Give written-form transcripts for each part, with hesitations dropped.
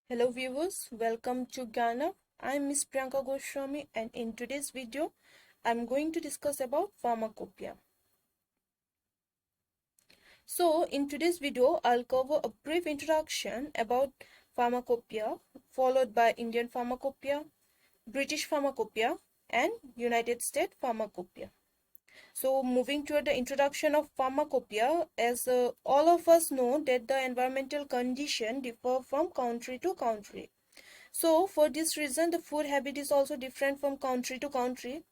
Hello viewers, welcome to Ghana. I'm Miss Priyanka Goswami and in today's video, I'm going to discuss about pharmacopoeia. So in today's video, I'll cover a brief introduction about pharmacopoeia, followed by Indian pharmacopoeia, British pharmacopoeia, and United States pharmacopoeia. So moving toward the introduction of pharmacopoeia, as all of us know that the environmental condition differ from country to country. So for this reason, the food habit is also different from country to country.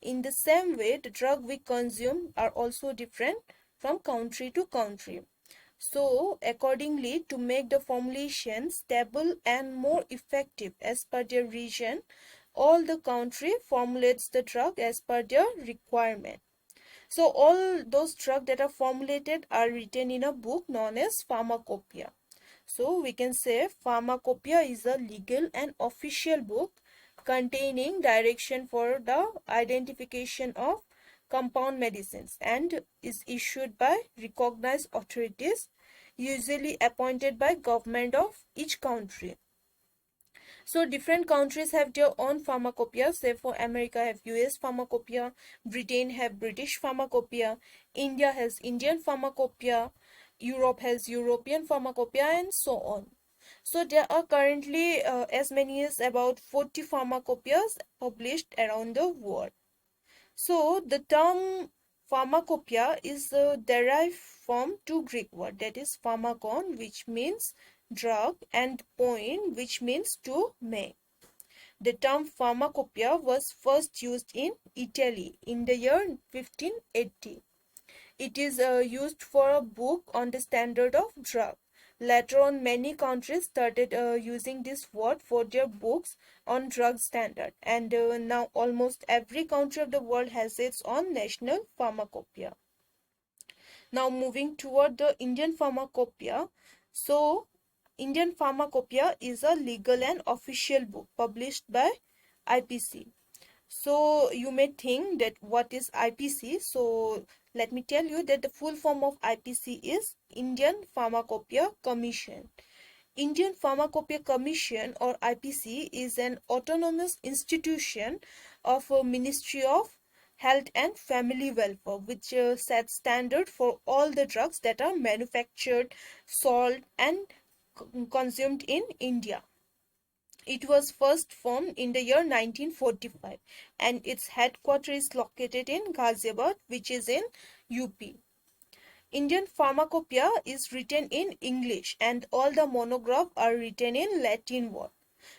In the same way, the drug we consume are also different from country to country. So accordingly, to make the formulation stable and more effective as per their region, all the country formulates the drug as per their requirement. So all those drugs that are formulated are written in a book known as pharmacopoeia. So we can say pharmacopoeia is a legal and official book containing direction for the identification of compound medicines and is issued by recognized authorities, usually appointed by government of each country. So different countries have their own pharmacopoeia. Say for America have US pharmacopoeia, Britain have British pharmacopoeia, India has Indian pharmacopoeia, Europe has European pharmacopoeia, and so on. So there are currently as many as about 40 pharmacopoeias published around the world. So the term pharmacopoeia is derived from two Greek words, that is pharmakon, which means drug, and poin, which means to make. The term pharmacopoeia was first used in Italy in the year 1580. It is used for a book on the standard of drug. Later on, many countries started using this word for their books on drug standard, and now almost every country of the world has its own national pharmacopoeia. Now moving toward the Indian pharmacopoeia. So Indian pharmacopoeia is a legal and official book published by IPC. So you may think that what is IPC? So let me tell you that the full form of IPC is Indian Pharmacopoeia Commission. Indian Pharmacopoeia Commission or IPC is an autonomous institution of a Ministry of Health and Family Welfare, which sets standard for all the drugs that are manufactured, sold and consumed in India. It was first formed in the year 1945 and its headquarters is located in Ghaziabad, which is in UP. Indian Pharmacopoeia is written in English and all the monographs are written in Latin word.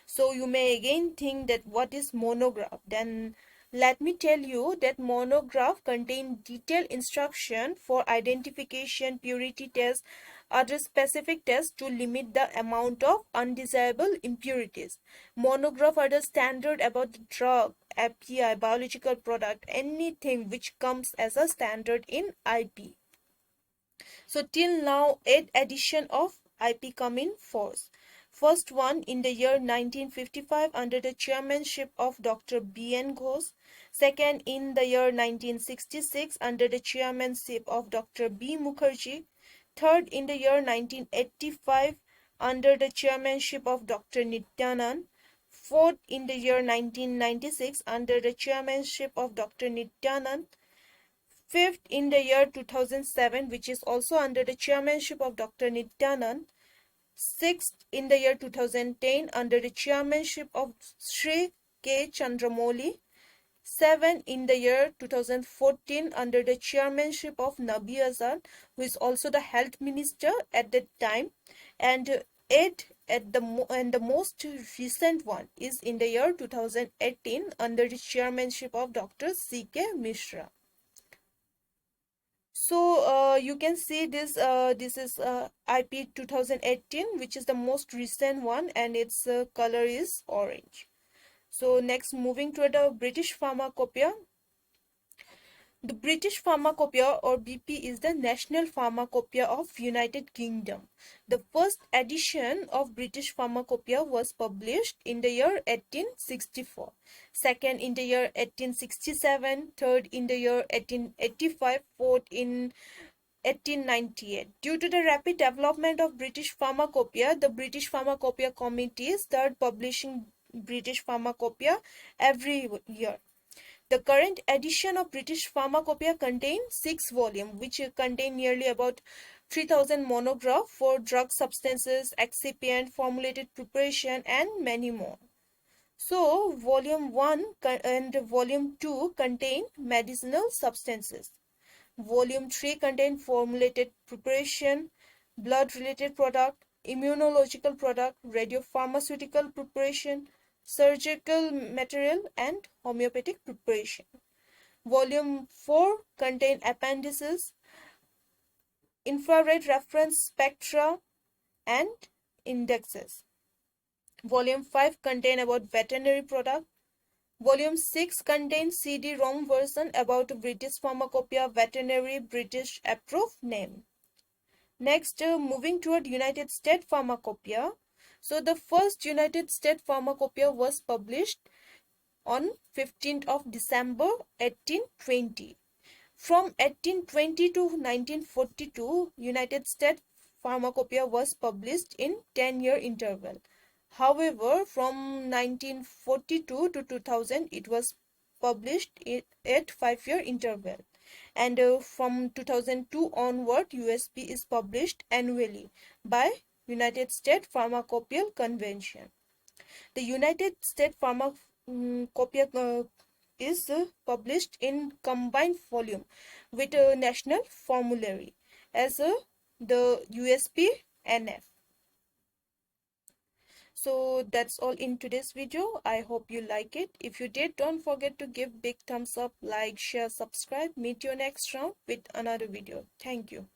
So you may again think that what is monograph? Then let me tell you that monograph contain detailed instruction for identification, purity test, other specific tests to limit the amount of undesirable impurities. Monograph are the standard about the drug, API, biological product, anything which comes as a standard in IP. So till now, 8 edition of IP come in force. First one in the year 1955 under the chairmanship of Dr. B.N. Ghosh. Second in the year 1966 under the chairmanship of Dr. B. Mukherjee. Third in the year 1985 under the chairmanship of Dr. Nityanand. Fourth in the year 1996 under the chairmanship of Dr. Nityanand. Fifth in the year 2007, which is also under the chairmanship of Dr. Nityanand. Sixth in the year 2010 under the chairmanship of Sri K. Chandramouli. Seven in the year 2014 under the chairmanship of Nabi Azad, who is also the health minister at that time. And eight at the most recent one is in the year 2018 under the chairmanship of Dr. C.K. Mishra. So you can see this this is IP 2018, which is the most recent one, and its color is orange. So next, moving to the British Pharmacopoeia. The British Pharmacopoeia or BP is the national pharmacopoeia of United Kingdom. The first edition of British Pharmacopoeia was published in the year 1864, second in the year 1867, third in the year 1885, fourth in 1898. Due to the rapid development of British Pharmacopoeia, the British Pharmacopoeia Committee started publishing British Pharmacopoeia every year. The current edition of British Pharmacopoeia contains 6 volumes, which contain nearly about 3,000 monographs for drug substances, excipient, formulated preparation, and many more. So, Volume 1 and Volume 2 contain medicinal substances. Volume 3 contain formulated preparation, blood-related product, immunological product, radiopharmaceutical preparation, surgical material, and homeopathic preparation. Volume 4 contain appendices, infrared reference spectra, and indexes. Volume 5 contain about veterinary product. Volume 6 contains CD-ROM version about British Pharmacopoeia Veterinary British approved name. Next, moving toward United States Pharmacopoeia. So the first United States Pharmacopoeia was published on 15th of December 1820. From 1820 to 1942, United States Pharmacopoeia was published in 10-year interval. However, from 1942 to 2000, it was published at 5-year interval. And from 2002 onward, USP is published annually by United States Pharmacopoeia Convention. The United States Pharmacopoeia is published in combined volume with a national formulary as the USP NF. So that's all in today's video. I hope you like it. If you did, don't forget to give big thumbs up, like, share, subscribe. Meet you next round with another video. Thank you.